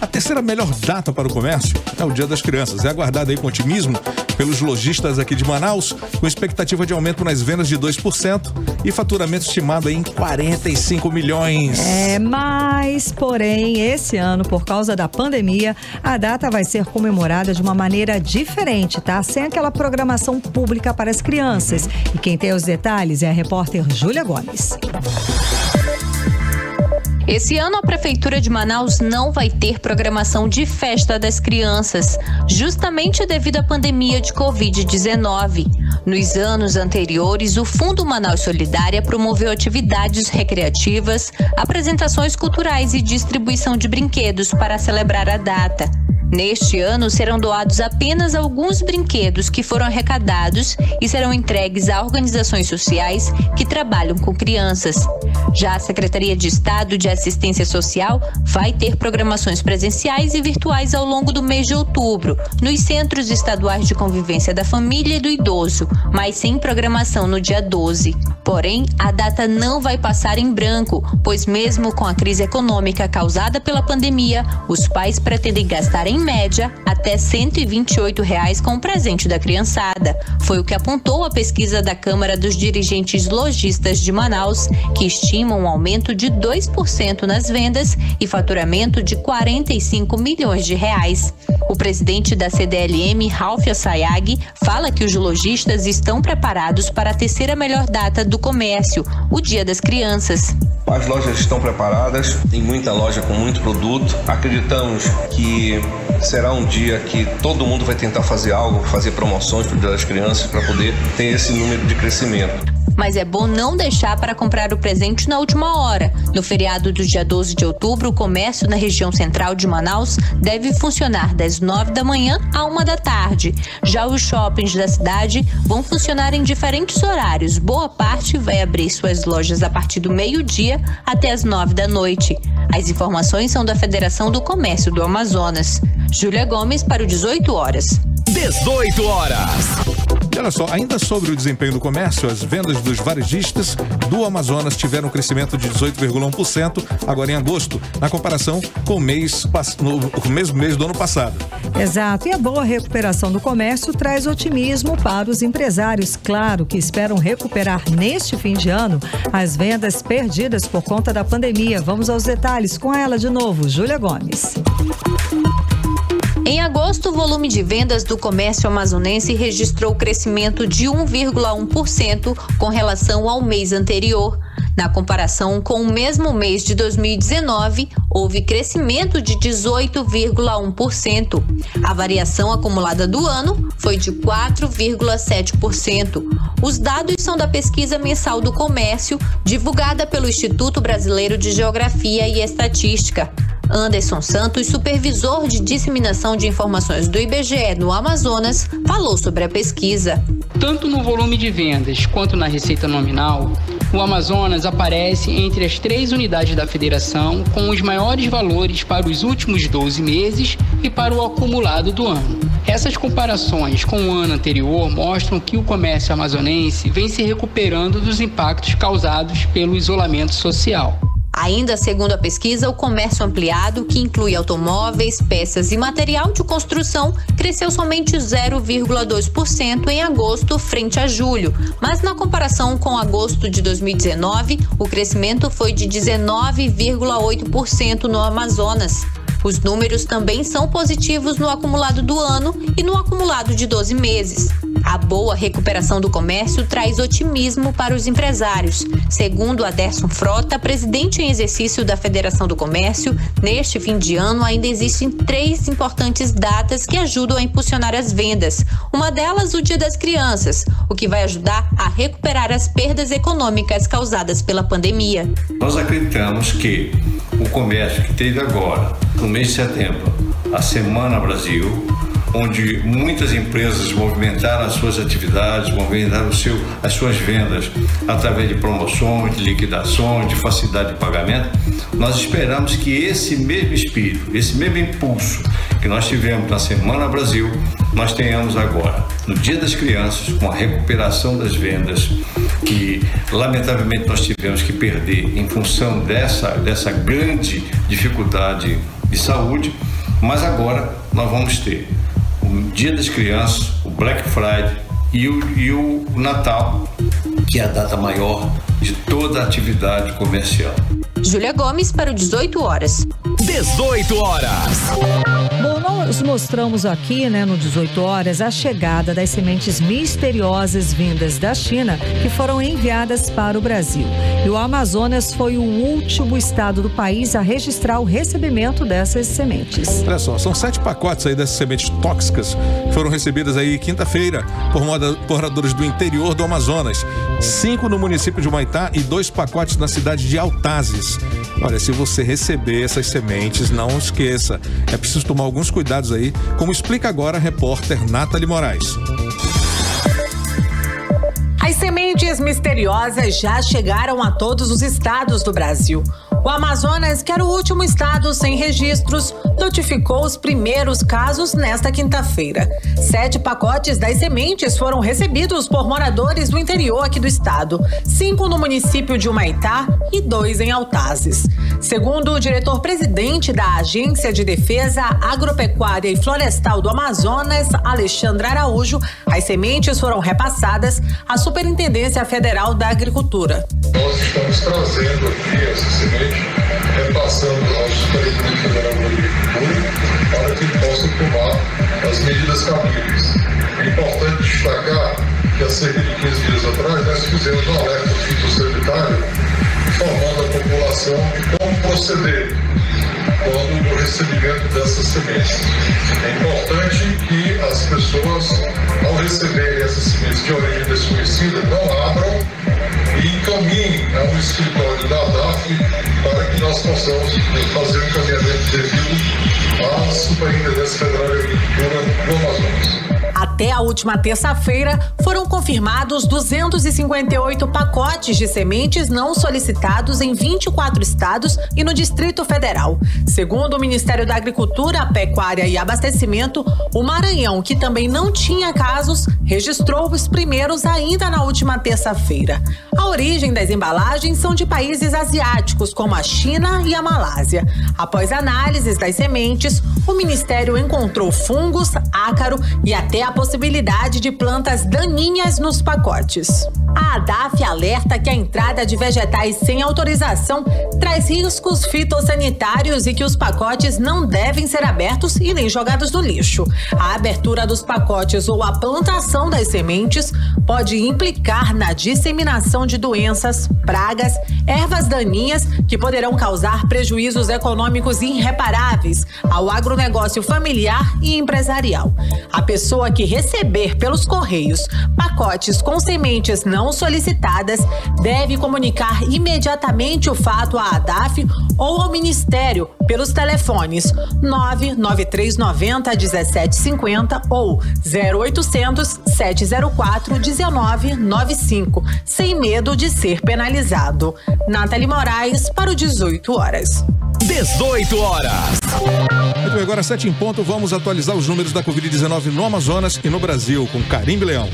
A terceira melhor data para o comércio é o Dia das Crianças. É aguardado aí com otimismo pelos lojistas aqui de Manaus, com expectativa de aumento nas vendas de 2% e faturamento estimado em 45 milhões. Mas, porém, esse ano, por causa da pandemia, a data vai ser comemorada de uma maneira diferente, tá? Sem aquela programação pública para as crianças. E quem tem os detalhes é a repórter Júlia Gomes. Esse ano, a Prefeitura de Manaus não vai ter programação de festa das crianças, justamente devido à pandemia de Covid-19. Nos anos anteriores, o Fundo Manaus Solidária promoveu atividades recreativas, apresentações culturais e distribuição de brinquedos para celebrar a data. Neste ano, serão doados apenas alguns brinquedos que foram arrecadados e serão entregues a organizações sociais que trabalham com crianças. Já a Secretaria de Estado de Assistência Social vai ter programações presenciais e virtuais ao longo do mês de outubro, nos Centros Estaduais de Convivência da Família e do Idoso, mas sem programação no dia 12. Porém, a data não vai passar em branco, pois mesmo com a crise econômica causada pela pandemia, os pais pretendem gastar em média até R$ 128 com o presente da criançada. Foi o que apontou a pesquisa da Câmara dos Dirigentes Lojistas de Manaus, que estima um aumento de 2% nas vendas e faturamento de R$ 45 milhões. O presidente da CDLM, Ralph Assayag, fala que os lojistas estão preparados para a terceira melhor data do comércio, o Dia das Crianças. As lojas estão preparadas, tem muita loja com muito produto. Acreditamos que será um dia que todo mundo vai tentar fazer algo, fazer promoções para o Dia das Crianças para poder ter esse número de crescimento. Mas é bom não deixar para comprar o presente na última hora. No feriado do dia 12 de outubro, o comércio na região central de Manaus deve funcionar das 9 da manhã à 1 da tarde. Já os shoppings da cidade vão funcionar em diferentes horários. Boa parte vai abrir suas lojas a partir do meio-dia até as 9 da noite. As informações são da Federação do Comércio do Amazonas. Júlia Gomes para o 18 horas. 18 horas. E olha só, ainda sobre o desempenho do comércio, as vendas dos varejistas do Amazonas tiveram um crescimento de 18,1% agora em agosto, na comparação com o mesmo mês do ano passado. Exato, e a boa recuperação do comércio traz otimismo para os empresários, claro, que esperam recuperar neste fim de ano as vendas perdidas por conta da pandemia. Vamos aos detalhes com ela de novo, Júlia Gomes. Em agosto, o volume de vendas do comércio amazonense registrou crescimento de 1,1% com relação ao mês anterior. Na comparação com o mesmo mês de 2019, houve crescimento de 18,1%. A variação acumulada do ano foi de 4,7%. Os dados são da pesquisa mensal do comércio, divulgada pelo Instituto Brasileiro de Geografia e Estatística. Anderson Santos, supervisor de disseminação de informações do IBGE no Amazonas, falou sobre a pesquisa. Tanto no volume de vendas quanto na receita nominal, o Amazonas aparece entre as 3 unidades da federação com os maiores valores para os últimos 12 meses e para o acumulado do ano. Essas comparações com o ano anterior mostram que o comércio amazonense vem se recuperando dos impactos causados pelo isolamento social. Ainda segundo a pesquisa, o comércio ampliado, que inclui automóveis, peças e material de construção, cresceu somente 0,2% em agosto frente a julho. Mas na comparação com agosto de 2019, o crescimento foi de 19,8% no Amazonas. Os números também são positivos no acumulado do ano e no acumulado de 12 meses. A boa recuperação do comércio traz otimismo para os empresários. Segundo Aderson Frota, presidente em exercício da Federação do Comércio, neste fim de ano ainda existem 3 importantes datas que ajudam a impulsionar as vendas. Uma delas, o Dia das Crianças, o que vai ajudar a recuperar as perdas econômicas causadas pela pandemia. Nós acreditamos que o comércio que teve agora, no mês de setembro, a Semana Brasil, onde muitas empresas movimentaram as suas atividades, movimentaram as suas vendas através de promoções, de liquidações, de facilidade de pagamento, nós esperamos que esse mesmo espírito, esse mesmo impulso que nós tivemos na Semana Brasil, nós tenhamos agora, no Dia das Crianças, com a recuperação das vendas que lamentavelmente nós tivemos que perder em função dessa grande dificuldade de saúde, mas agora nós vamos ter o Dia das Crianças, o Black Friday e o Natal, que é a data maior de toda a atividade comercial. Júlia Gomes para o 18 horas. 18 horas. Bom, nós mostramos aqui, no 18 horas, a chegada das sementes misteriosas vindas da China que foram enviadas para o Brasil. E o Amazonas foi o último estado do país a registrar o recebimento dessas sementes. Olha só, são 7 pacotes aí dessas sementes tóxicas que foram recebidas aí quinta-feira por moradores do interior do Amazonas. 5 no município de Humaitá e 2 pacotes na cidade de Altazes. Olha, se você receber essas sementes, não esqueça, é preciso tomar alguns cuidados aí, como explica agora a repórter Nathalie Moraes. As sementes misteriosas já chegaram a todos os estados do Brasil. O Amazonas, que era o último estado sem registros, notificou os primeiros casos nesta quinta-feira. 7 pacotes das sementes foram recebidos por moradores do interior aqui do estado, 5 no município de Humaitá e 2 em Altazes. Segundo o diretor-presidente da Agência de Defesa Agropecuária e Florestal do Amazonas, Alexandre Araújo, as sementes foram repassadas à Superintendência Federal da Agricultura. Nós estamos trazendo aqui essa semente, repassando ao Superintendente Federal da Agricultura para que ele possa tomar as medidas cabíveis. É importante destacar que há cerca de 15 dias atrás nós fizemos um alerta fitossanitário informando a população de como proceder quando o recebimento dessas sementes. É importante que as pessoas, ao receberem essas sementes de origem desconhecida, não abram e encaminhem a um escritório da ADAF para que nós possamos fazer o encaminhamento devido à Superintendência Federal de Agricultura do Amazonas. Até a última terça-feira, foram confirmados 258 pacotes de sementes não solicitados em 24 estados e no Distrito Federal. Segundo o Ministério da Agricultura, Pecuária e Abastecimento, o Maranhão, que também não tinha casos, registrou os primeiros ainda na última terça-feira. A origem das embalagens são de países asiáticos, como a China e a Malásia. Após análises das sementes, o Ministério encontrou fungos, ácaro e até a possibilidade de plantas daninhas nos pacotes. A ADAF alerta que a entrada de vegetais sem autorização traz riscos fitossanitários e que os pacotes não devem ser abertos e nem jogados no lixo. A abertura dos pacotes ou a plantação das sementes pode implicar na disseminação de doenças, pragas, ervas daninhas que poderão causar prejuízos econômicos irreparáveis ao agronegócio familiar e empresarial. A pessoa que receber pelos correios pacotes com sementes não solicitadas deve comunicar imediatamente o fato à ADAF ou ao Ministério pelos telefones 99390 1750 ou 0800 704 1995, sem medo de ser penalizado. Nathalie Moraes para o 18 horas. 18 horas. Muito bem, agora 7 em ponto, vamos atualizar os números da Covid-19 no Amazonas e no Brasil, com Carimbe Leão.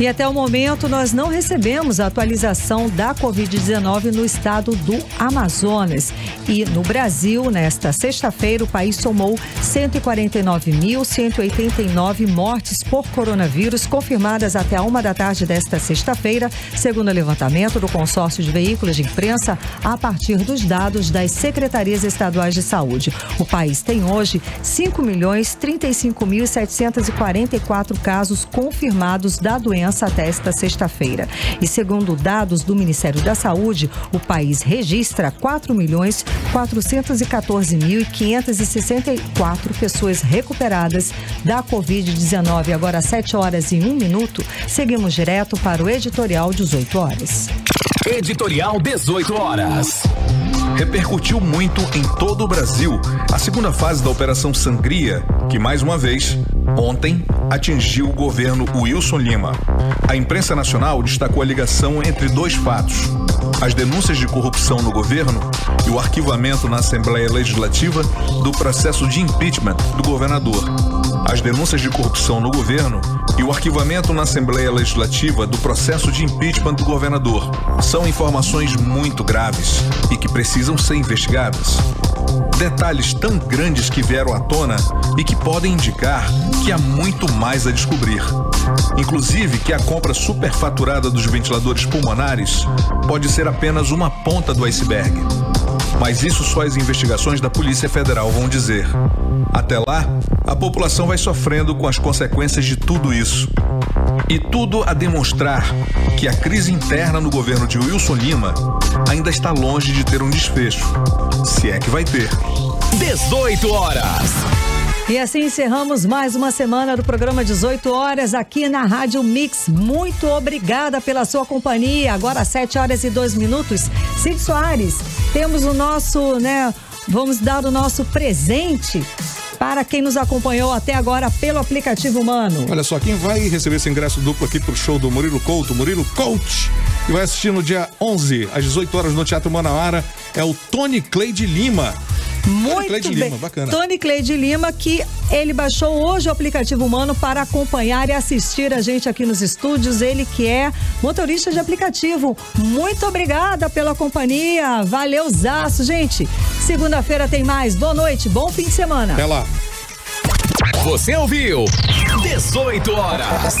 E até o momento nós não recebemos a atualização da Covid-19 no estado do Amazonas. E no Brasil, nesta sexta-feira, o país somou 149.189 mortes por coronavírus confirmadas até a 1 da tarde desta sexta-feira, segundo o levantamento do consórcio de veículos de imprensa, a partir dos dados das secretarias estaduais de saúde. O país tem hoje 5.035.744 casos confirmados da doença até esta sexta-feira. E segundo dados do Ministério da Saúde, o país registra 4.414.564 pessoas recuperadas da Covid-19. Agora 7 horas e 1 minuto, seguimos direto para o editorial 18 horas. Editorial 18 horas. Repercutiu muito em todo o Brasil a segunda fase da Operação Sangria, que mais uma vez, ontem, atingiu o governo Wilson Lima. A imprensa nacional destacou a ligação entre 2 fatos: as denúncias de corrupção no governo e o arquivamento na Assembleia Legislativa do processo de impeachment do governador. As denúncias de corrupção no governo e o arquivamento na Assembleia Legislativa do processo de impeachment do governador são informações muito graves e que precisam ser investigadas. Detalhes tão grandes que vieram à tona e que podem indicar que há muito mais a descobrir. Inclusive que a compra superfaturada dos ventiladores pulmonares pode ser apenas uma ponta do iceberg. Mas isso só as investigações da Polícia Federal vão dizer. Até lá, a população vai sofrendo com as consequências de tudo isso. E tudo a demonstrar que a crise interna no governo de Wilson Lima ainda está longe de ter um desfecho, se é que vai ter. 18 horas. E assim encerramos mais uma semana do programa 18 horas aqui na Rádio Mix. Muito obrigada pela sua companhia. Agora 7 horas e 2 minutos. Cid Soares, temos o nosso, vamos dar o nosso presente para quem nos acompanhou até agora pelo aplicativo Mano. Olha só, quem vai receber esse ingresso duplo aqui pro show do Murilo Coach, que vai assistir no dia 11, às 18 horas no Teatro Manauara, é o Tony Clay de Lima. Muito bem. Lima, bacana. Tony Clay de Lima, que ele baixou hoje o aplicativo Humano para acompanhar e assistir a gente aqui nos estúdios. Ele que é motorista de aplicativo. Muito obrigada pela companhia. Valeuzaço, gente. Segunda-feira tem mais. Boa noite, bom fim de semana. Até lá. Você ouviu 18 horas.